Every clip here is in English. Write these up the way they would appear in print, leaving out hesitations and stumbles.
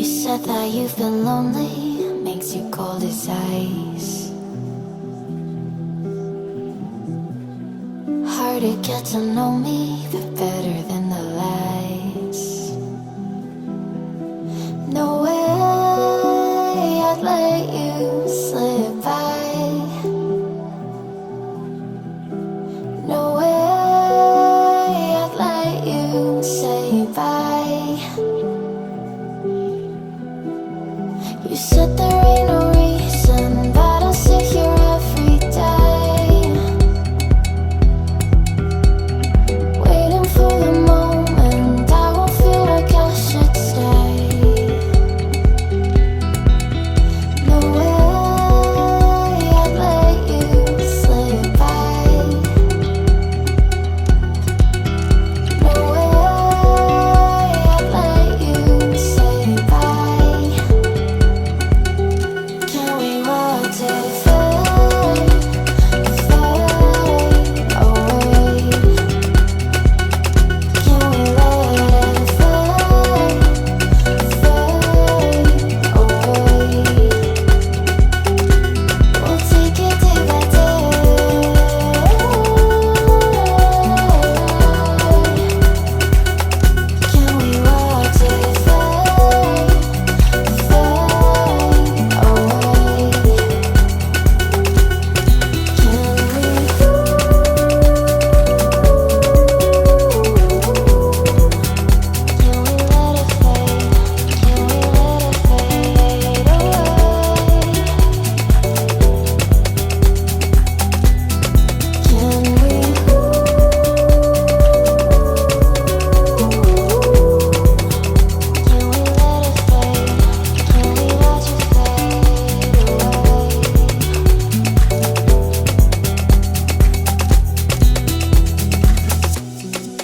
You said that you've been lonely, makes you cold as ice. Hard to get to know me, but better than the lies. No way I'd let you slip by. No way I'd let you say bye. You said there ain't no reason, but I'll sit here every day, waiting for the moment I won't feel like I should stay. No way I'd let you slip by. No way I'd let you say bye. Can we watch it fade, fade away? Can we let it fade, fade away? We'll take it day by day. Can we watch it fade, fade away?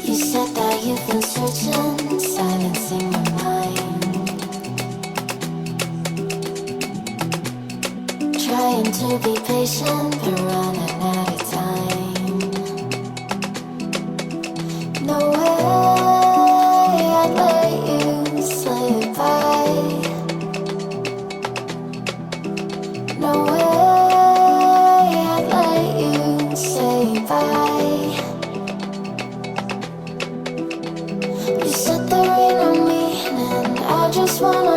You said that you've been searching, silencing your mind, trying to be patient but running out of time. No way I'd let you slip by. No way I'd let you say bye. You said there ain't no meaning, I just wanna